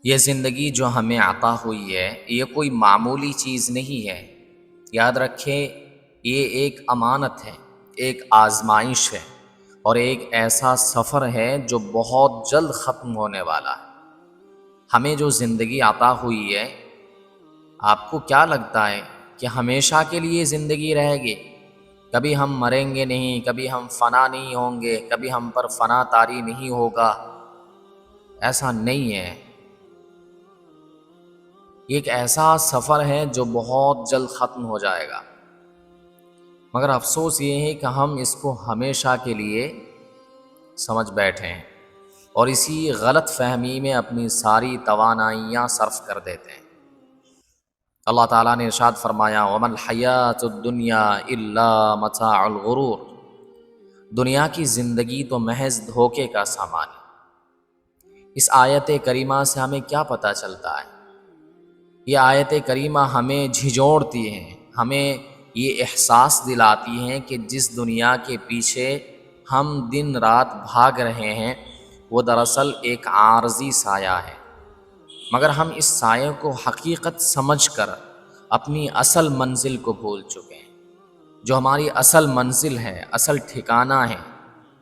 یہ زندگی جو ہمیں عطا ہوئی ہے یہ کوئی معمولی چیز نہیں ہے۔ یاد رکھیں، یہ ایک امانت ہے، ایک آزمائش ہے، اور ایک ایسا سفر ہے جو بہت جلد ختم ہونے والا ہے۔ ہمیں جو زندگی عطا ہوئی ہے، آپ کو کیا لگتا ہے کہ ہمیشہ کے لیے زندگی رہے گی؟ کبھی ہم مریں گے نہیں، کبھی ہم فنا نہیں ہوں گے، کبھی ہم پر فنا طاری نہیں ہوگا؟ ایسا نہیں ہے۔ یہ ایک ایسا سفر ہے جو بہت جلد ختم ہو جائے گا، مگر افسوس یہ ہے کہ ہم اس کو ہمیشہ کے لیے سمجھ بیٹھے ہیں اور اسی غلط فہمی میں اپنی ساری توانائیاں صرف کر دیتے ہیں۔ اللہ تعالیٰ نے ارشاد فرمایا وَمَا الْحَيَاةُ الدُّنْيَا إِلَّا مَتَاعُ الْغُرُورِ، دنیا کی زندگی تو محض دھوکے کا سامان ہے۔ اس آیت کریمہ سے ہمیں کیا پتہ چلتا ہے؟ یہ آیت کریمہ ہمیں جھنجھوڑتی ہیں، ہمیں یہ احساس دلاتی ہیں کہ جس دنیا کے پیچھے ہم دن رات بھاگ رہے ہیں وہ دراصل ایک عارضی سایہ ہے، مگر ہم اس سایہ کو حقیقت سمجھ کر اپنی اصل منزل کو بھول چکے ہیں۔ جو ہماری اصل منزل ہے، اصل ٹھکانہ ہے،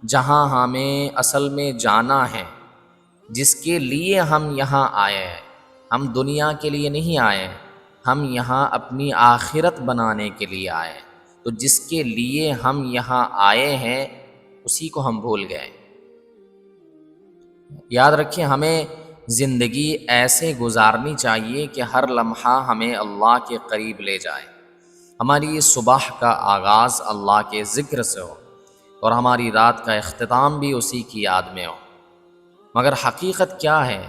جہاں ہمیں اصل میں جانا ہے، جس کے لیے ہم یہاں آئے ہیں، ہم دنیا کے لیے نہیں آئے ہیں، ہم یہاں اپنی آخرت بنانے کے لیے آئے ہیں۔ تو جس کے لیے ہم یہاں آئے ہیں اسی کو ہم بھول گئے۔ یاد رکھیں، ہمیں زندگی ایسے گزارنی چاہیے کہ ہر لمحہ ہمیں اللہ کے قریب لے جائے، ہماری صبح کا آغاز اللہ کے ذکر سے ہو اور ہماری رات کا اختتام بھی اسی کی یاد میں ہو۔ مگر حقیقت کیا ہے؟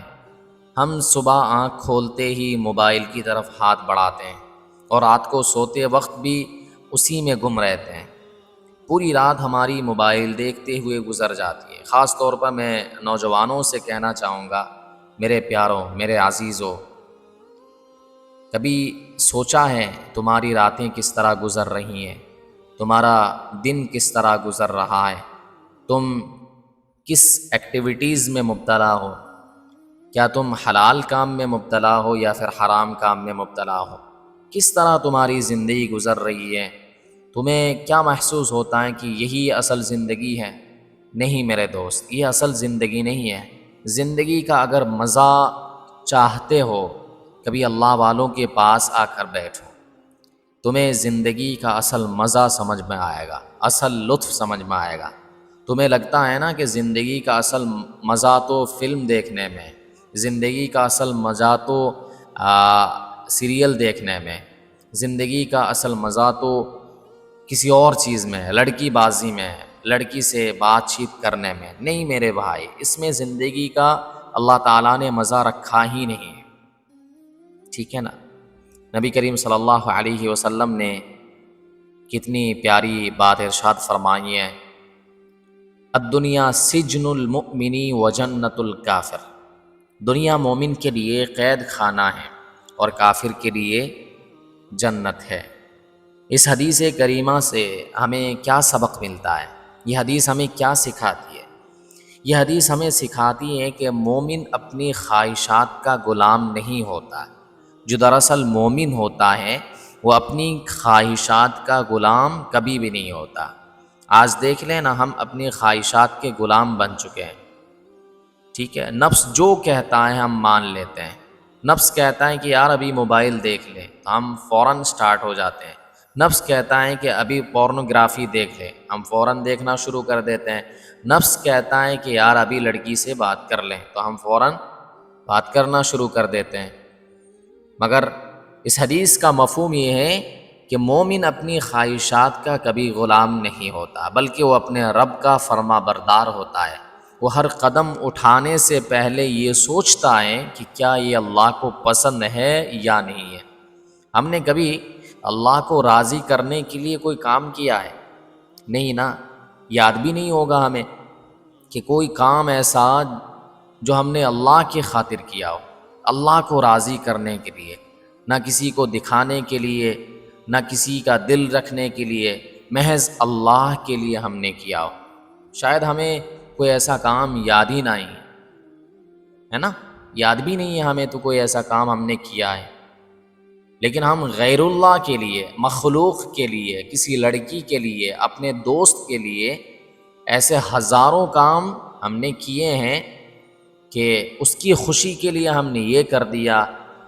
ہم صبح آنکھ کھولتے ہی موبائل کی طرف ہاتھ بڑھاتے ہیں اور رات کو سوتے وقت بھی اسی میں گم رہتے ہیں۔ پوری رات ہماری موبائل دیکھتے ہوئے گزر جاتی ہے۔ خاص طور پر میں نوجوانوں سے کہنا چاہوں گا، میرے پیاروں، میرے عزیزوں، کبھی سوچا ہے تمہاری راتیں کس طرح گزر رہی ہیں؟ تمہارا دن کس طرح گزر رہا ہے؟ تم کس ایکٹیویٹیز میں مبتلا ہو؟ کیا تم حلال کام میں مبتلا ہو یا پھر حرام کام میں مبتلا ہو؟ کس طرح تمہاری زندگی گزر رہی ہے؟ تمہیں کیا محسوس ہوتا ہے کہ یہی اصل زندگی ہے؟ نہیں میرے دوست، یہ اصل زندگی نہیں ہے۔ زندگی کا اگر مزہ چاہتے ہو، کبھی اللہ والوں کے پاس آ کر بیٹھو، تمہیں زندگی کا اصل مزہ سمجھ میں آئے گا، اصل لطف سمجھ میں آئے گا۔ تمہیں لگتا ہے نا کہ زندگی کا اصل مزہ تو فلم دیکھنے میں، زندگی کا اصل مزہ تو سیریل دیکھنے میں، زندگی کا اصل مزہ تو کسی اور چیز میں، لڑکی بازی میں، لڑکی سے بات چیت کرنے میں۔ نہیں میرے بھائی، اس میں زندگی کا اللہ تعالیٰ نے مزہ رکھا ہی نہیں ہے، ٹھیک ہے نا؟ نبی کریم صلی اللہ علیہ وسلم نے کتنی پیاری بات ارشاد فرمائی ہے، الدنیا سجن المؤمن و جنت الکافر، دنیا مومن کے لیے قید خانہ ہے اور کافر کے لیے جنت ہے۔ اس حدیث کریمہ سے ہمیں کیا سبق ملتا ہے؟ یہ حدیث ہمیں کیا سکھاتی ہے؟ یہ حدیث ہمیں سکھاتی ہے کہ مومن اپنی خواہشات کا غلام نہیں ہوتا۔ جو دراصل مومن ہوتا ہے وہ اپنی خواہشات کا غلام کبھی بھی نہیں ہوتا۔ آج دیکھ لیں نا، ہم اپنی خواہشات کے غلام بن چکے ہیں، ٹھیک ہے؟ نفس جو کہتا ہے ہم مان لیتے ہیں۔ نفس کہتا ہے کہ یار ابھی موبائل دیکھ لیں، تو ہم فوراً سٹارٹ ہو جاتے ہیں۔ نفس کہتا ہے کہ ابھی پورنوگرافی دیکھ لیں، ہم فوراً دیکھنا شروع کر دیتے ہیں۔ نفس کہتا ہے کہ یار ابھی لڑکی سے بات کر لیں، تو ہم فوراً بات کرنا شروع کر دیتے ہیں۔ مگر اس حدیث کا مفہوم یہ ہے کہ مومن اپنی خواہشات کا کبھی غلام نہیں ہوتا، بلکہ وہ اپنے رب کا فرما بردار ہوتا ہے۔ وہ ہر قدم اٹھانے سے پہلے یہ سوچتا ہے کہ کیا یہ اللہ کو پسند ہے یا نہیں ہے۔ ہم نے کبھی اللہ کو راضی کرنے کے لیے کوئی کام کیا ہے؟ نہیں نا، یاد بھی نہیں ہوگا ہمیں کہ کوئی کام ایسا جو ہم نے اللہ کی خاطر کیا ہو، اللہ کو راضی کرنے کے لیے، نہ کسی کو دکھانے کے لیے، نہ کسی کا دل رکھنے کے لیے، محض اللہ کے لیے ہم نے کیا ہو۔ شاید ہمیں کوئی ایسا کام یاد ہی نہیں ہے نا؟ یاد بھی نہیں ہے ہمیں تو کوئی ایسا کام ہم نے کیا ہے، لیکن ہم غیر اللہ کے لیے، مخلوق کے لیے، کسی لڑکی کے لیے، اپنے دوست کے لیے ایسے ہزاروں کام ہم نے کیے ہیں کہ اس کی خوشی کے لیے ہم نے یہ کر دیا،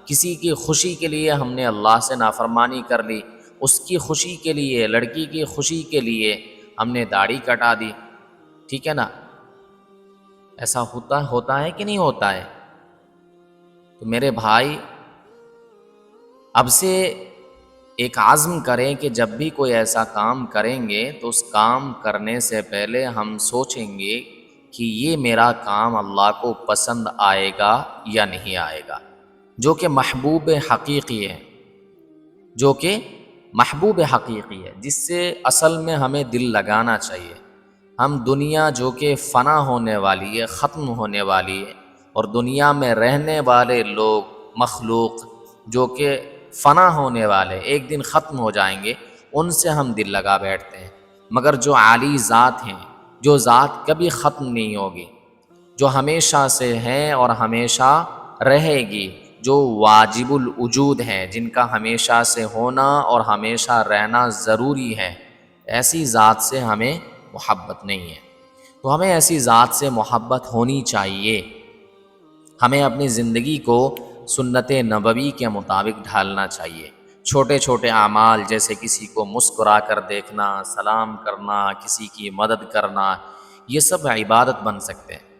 کسی کی خوشی کے لیے ہم نے اللہ سے نافرمانی کر لی، اس کی خوشی کے لیے، لڑکی کی خوشی کے لیے ہم نے داڑھی کٹا دی، ٹھیک ہے نا؟ ایسا ہوتا ہے کہ نہیں ہوتا ہے؟ تو میرے بھائی، اب سے ایک عزم کریں کہ جب بھی کوئی ایسا کام کریں گے تو اس کام کرنے سے پہلے ہم سوچیں گے کہ یہ میرا کام اللہ کو پسند آئے گا یا نہیں آئے گا، جو کہ محبوب حقیقی ہے، جو کہ محبوب حقیقی ہے، جس سے اصل میں ہمیں دل لگانا چاہیے۔ ہم دنیا جو کہ فنا ہونے والی ہے، ختم ہونے والی ہے، اور دنیا میں رہنے والے لوگ، مخلوق جو کہ فنا ہونے والے، ایک دن ختم ہو جائیں گے، ان سے ہم دل لگا بیٹھتے ہیں۔ مگر جو عالی ذات ہیں، جو ذات کبھی ختم نہیں ہوگی، جو ہمیشہ سے ہیں اور ہمیشہ رہے گی، جو واجب الوجود ہیں، جن کا ہمیشہ سے ہونا اور ہمیشہ رہنا ضروری ہے، ایسی ذات سے ہمیں محبت نہیں ہے۔ تو ہمیں ایسی ذات سے محبت ہونی چاہیے۔ ہمیں اپنی زندگی کو سنت نبوی کے مطابق ڈھالنا چاہیے۔ چھوٹے چھوٹے اعمال جیسے کسی کو مسکرا کر دیکھنا، سلام کرنا، کسی کی مدد کرنا، یہ سب عبادت بن سکتے ہیں۔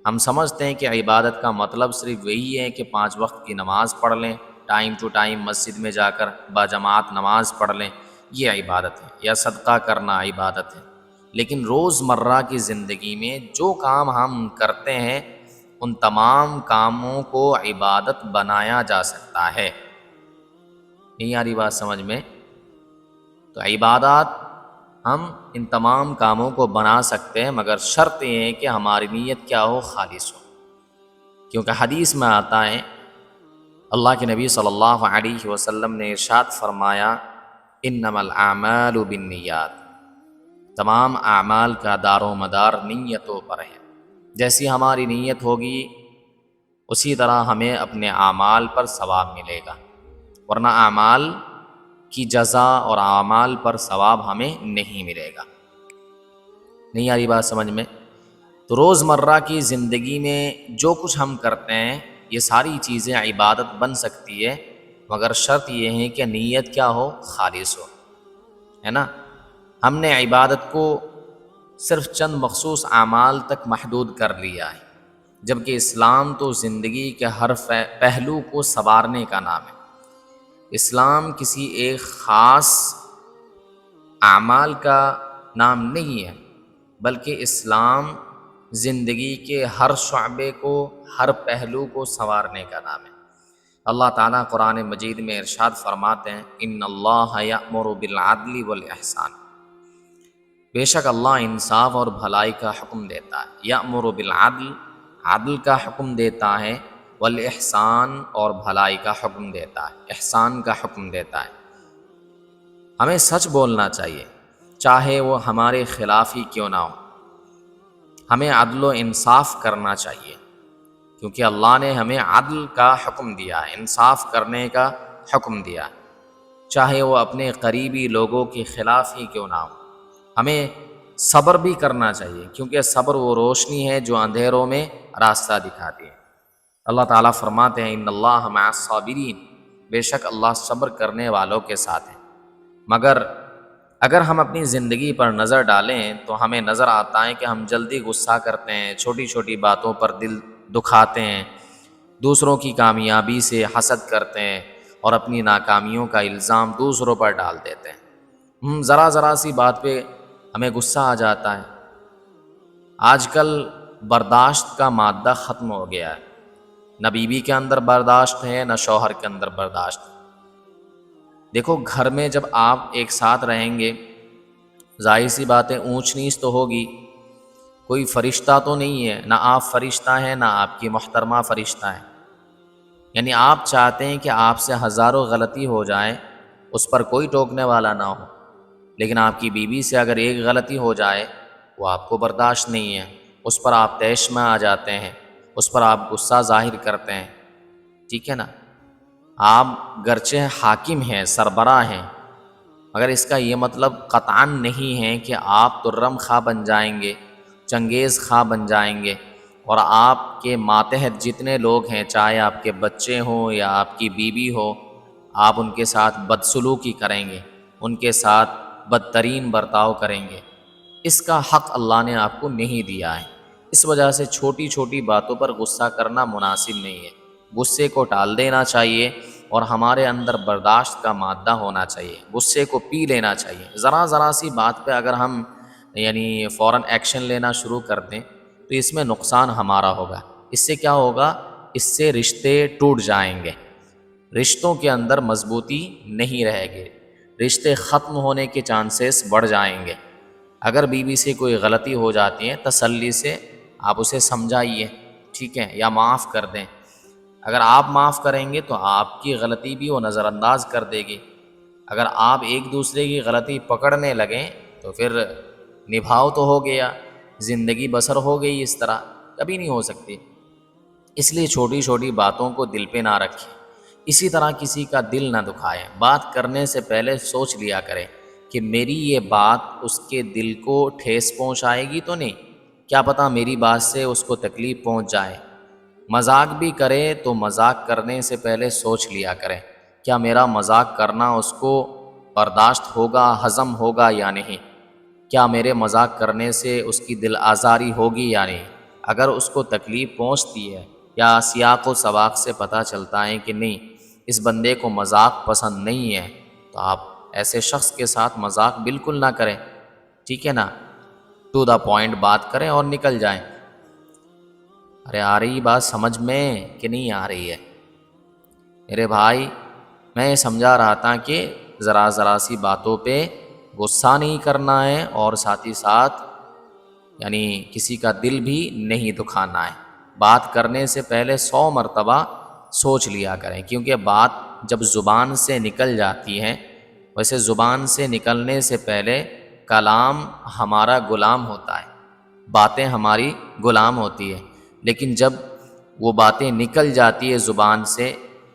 ہم سمجھتے ہیں کہ عبادت کا مطلب صرف یہی ہے کہ 5 وقت کی نماز پڑھ لیں، ٹائم ٹو ٹائم مسجد میں جا کر باجماعت نماز پڑھ لیں، یہ عبادت ہے، یا صدقہ کرنا عبادت ہے۔ لیکن روزمرہ کی زندگی میں جو کام ہم کرتے ہیں، ان تمام کاموں کو عبادت بنایا جا سکتا ہے۔ نہیں آ رہی بات سمجھ میں؟ تو عبادات ہم ان تمام کاموں کو بنا سکتے ہیں، مگر شرط یہ ہے کہ ہماری نیت کیا ہو؟ خالص ہو۔ کیونکہ حدیث میں آتا ہے، اللہ کے نبی صلی اللہ علیہ وسلم نے ارشاد فرمایا، انما الاعمال بالنیات، تمام اعمال کا دار و مدار نیتوں پر ہے۔ جیسی ہماری نیت ہوگی اسی طرح ہمیں اپنے اعمال پر ثواب ملے گا، ورنہ اعمال کی جزا اور اعمال پر ثواب ہمیں نہیں ملے گا۔ نہیں آ رہی بات سمجھ میں؟ تو روزمرہ کی زندگی میں جو کچھ ہم کرتے ہیں، یہ ساری چیزیں عبادت بن سکتی ہے، مگر شرط یہ ہے کہ نیت کیا ہو؟ خالص ہو، ہے نا؟ ہم نے عبادت کو صرف چند مخصوص اعمال تک محدود کر لیا ہے، جبکہ اسلام تو زندگی کے ہر پہلو کو سنوارنے کا نام ہے۔ اسلام کسی ایک خاص اعمال کا نام نہیں ہے، بلکہ اسلام زندگی کے ہر شعبے کو، ہر پہلو کو سنوارنے کا نام ہے۔ اللہ تعالیٰ قرآن مجید میں ارشاد فرماتے ہیں، ان اللہ یأمر بالعدل والاحسان، بے شک اللہ انصاف اور بھلائی کا حکم دیتا ہے۔ یأمر بالعدل، عدل کا حکم دیتا ہے، والاحسان اور بھلائی کا حکم دیتا ہے، احسان کا حکم دیتا ہے۔ ہمیں سچ بولنا چاہیے، چاہے وہ ہمارے خلاف ہی کیوں نہ ہو۔ ہمیں عدل و انصاف کرنا چاہیے، کیونکہ اللہ نے ہمیں عدل کا حکم دیا ہے، انصاف کرنے کا حکم دیا ہے، چاہے وہ اپنے قریبی لوگوں کے خلاف ہی کیوں نہ ہو۔ ہمیں صبر بھی کرنا چاہیے، کیونکہ صبر وہ روشنی ہے جو اندھیروں میں راستہ دکھاتی ہے۔ اللہ تعالیٰ فرماتے ہیں، ان اللہ مع الصابرین، بے شک اللہ صبر کرنے والوں کے ساتھ ہیں۔ مگر اگر ہم اپنی زندگی پر نظر ڈالیں تو ہمیں نظر آتا ہے کہ ہم جلدی غصہ کرتے ہیں، چھوٹی چھوٹی باتوں پر دل دکھاتے ہیں، دوسروں کی کامیابی سے حسد کرتے ہیں، اور اپنی ناکامیوں کا الزام دوسروں پر ڈال دیتے ہیں۔ ذرا ذرا سی بات پہ ہمیں غصہ آ جاتا ہے۔ آج کل برداشت کا مادہ ختم ہو گیا ہے، نہ بیوی کے اندر برداشت ہے، نہ شوہر کے اندر برداشت ہے۔ دیکھو، گھر میں جب آپ ایک ساتھ رہیں گے، ظاہر سی باتیں اونچ نیچ تو ہوگی، کوئی فرشتہ تو نہیں ہے، نہ آپ فرشتہ ہیں، نہ آپ کی محترمہ فرشتہ ہے۔ یعنی آپ چاہتے ہیں کہ آپ سے ہزاروں غلطی ہو جائیں، اس پر کوئی ٹوکنے والا نہ ہو، لیکن آپ کی بیوی سے اگر ایک غلطی ہو جائے، وہ آپ کو برداشت نہیں ہے، اس پر آپ طیش میں آ جاتے ہیں، اس پر آپ غصہ ظاہر کرتے ہیں، ٹھیک ہے نا، آپ گرچہ حاکم ہیں، سربراہ ہیں، مگر اس کا یہ مطلب قطعاً نہیں ہے کہ آپ ترم خواہ بن جائیں گے، چنگیز خواہ بن جائیں گے، اور آپ کے ماتحت جتنے لوگ ہیں، چاہے آپ کے بچے ہوں یا آپ کی بیوی ہو، آپ ان کے ساتھ بدسلوکی کریں گے، ان کے ساتھ بدترین برتاؤ کریں گے۔ اس کا حق اللہ نے آپ کو نہیں دیا ہے۔ اس وجہ سے چھوٹی چھوٹی باتوں پر غصہ کرنا مناسب نہیں ہے۔ غصے کو ٹال دینا چاہیے اور ہمارے اندر برداشت کا مادہ ہونا چاہیے، غصے کو پی لینا چاہیے۔ ذرا سی بات پہ اگر ہم فوراً ایکشن لینا شروع کر دیں تو اس میں نقصان ہمارا ہوگا۔ اس سے کیا ہوگا؟ اس سے رشتے ٹوٹ جائیں گے، رشتوں کے اندر مضبوطی نہیں رہے گی، رشتے ختم ہونے کے چانسز بڑھ جائیں گے۔ اگر بیوی سے کوئی غلطی ہو جاتی ہے، تسلی سے آپ اسے سمجھائیے، ٹھیک ہے، یا معاف کر دیں۔ اگر آپ معاف کریں گے تو آپ کی غلطی بھی وہ نظر انداز کر دے گی۔ اگر آپ ایک دوسرے کی غلطی پکڑنے لگیں تو پھر نبھاؤ تو ہو گیا، زندگی بسر ہو گئی، اس طرح کبھی نہیں ہو سکتی۔ اس لیے چھوٹی چھوٹی باتوں کو دل پہ نہ رکھیں، اسی طرح کسی کا دل نہ دکھائیں۔ بات کرنے سے پہلے سوچ لیا کریں کہ میری یہ بات اس کے دل کو ٹھیس پہنچائے گی تو نہیں، کیا پتہ میری بات سے اس کو تکلیف پہنچ جائے۔ مذاق بھی کرے تو مذاق کرنے سے پہلے سوچ لیا کریں کیا میرا مذاق کرنا اس کو برداشت ہوگا، ہضم ہوگا یا نہیں، کیا میرے مذاق کرنے سے اس کی دل آزاری ہوگی یا نہیں۔ اگر اس کو تکلیف پہنچتی ہے یا سیاق و سباق سے پتہ چلتا ہے کہ نہیں اس بندے کو مذاق پسند نہیں ہے، تو آپ ایسے شخص کے ساتھ مذاق بالکل نہ کریں، ٹھیک ہے نا، ٹو دا پوائنٹ بات کریں اور نکل جائیں۔ ارے آ رہی بات سمجھ میں کہ نہیں آ رہی ہے؟ میرے بھائی، میں سمجھا رہا تھا کہ ذرا سی باتوں پہ غصہ نہیں کرنا ہے، اور ساتھ ہی ساتھ کسی کا دل بھی نہیں دکھانا ہے۔ بات کرنے سے پہلے 100 مرتبہ سوچ لیا کریں، کیونکہ بات جب زبان سے نکل جاتی ہے، ویسے زبان سے نکلنے سے پہلے کلام ہمارا غلام ہوتا ہے، باتیں ہماری غلام ہوتی ہے، لیکن جب وہ باتیں نکل جاتی ہے زبان سے،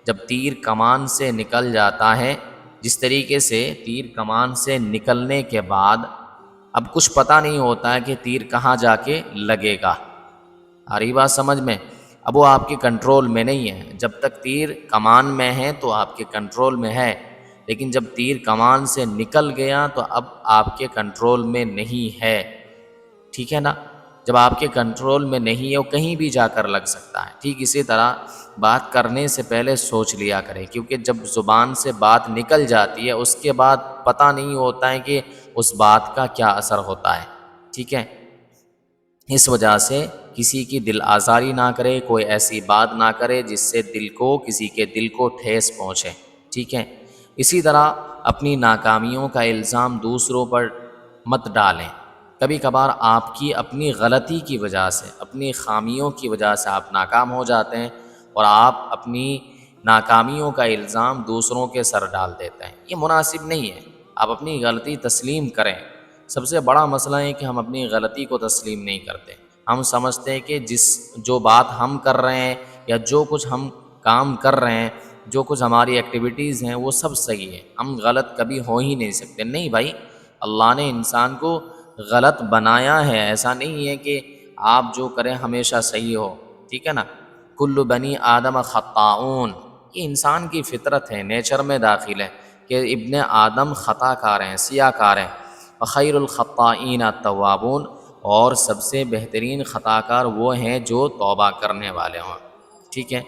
جب تیر کمان سے نکل جاتا ہے، جس طریقے سے تیر کمان سے نکلنے کے بعد اب کچھ پتہ نہیں ہوتا ہے کہ تیر کہاں جا کے لگے گا۔ آ رہی بات سمجھ میں؟ اب وہ آپ کے کنٹرول میں نہیں ہے۔ جب تک تیر کمان میں ہے تو آپ کے کنٹرول میں ہے، لیکن جب تیر کمان سے نکل گیا تو اب آپ کے کنٹرول میں نہیں ہے، ٹھیک ہے نا۔ جب آپ کے کنٹرول میں نہیں ہے وہ کہیں بھی جا کر لگ سکتا ہے۔ ٹھیک اسی طرح بات کرنے سے پہلے سوچ لیا کریں، کیونکہ جب زبان سے بات نکل جاتی ہے اس کے بعد پتہ نہیں ہوتا ہے کہ اس بات کا کیا اثر ہوتا ہے، ٹھیک ہے۔ اس وجہ سے کسی کی دل آزاری نہ کرے، کوئی ایسی بات نہ کرے جس سے کسی کے دل کو ٹھیس پہنچے، ٹھیک ہے۔ اسی طرح اپنی ناکامیوں کا الزام دوسروں پر مت ڈالیں۔ کبھی کبھار آپ کی اپنی غلطی کی وجہ سے، اپنی خامیوں کی وجہ سے آپ ناکام ہو جاتے ہیں، اور آپ اپنی ناکامیوں کا الزام دوسروں کے سر ڈال دیتے ہیں۔ یہ مناسب نہیں ہے۔ آپ اپنی غلطی تسلیم کریں۔ سب سے بڑا مسئلہ ہے کہ ہم اپنی غلطی کو تسلیم نہیں کرتے۔ ہم سمجھتے ہیں کہ جو بات ہم کر رہے ہیں یا جو کچھ ہم کام کر رہے ہیں، جو کچھ ہماری ایکٹیویٹیز ہیں وہ سب صحیح ہے، ہم غلط کبھی ہو ہی نہیں سکتے۔ نہیں بھائی، اللہ نے انسان کو غلط بنایا ہے، ایسا نہیں ہے کہ آپ جو کریں ہمیشہ صحیح ہو، ٹھیک ہے نا۔ کل بنی آدم خطاؤن، یہ انسان کی فطرت ہے، نیچر میں داخل ہے کہ ابن آدم خطا کار ہیں، سیاہ کار ہیں۔ وخیر الخطائین التوابون، اور سب سے بہترین خطا کار وہ ہیں جو توبہ کرنے والے ہوں، ٹھیک ہے۔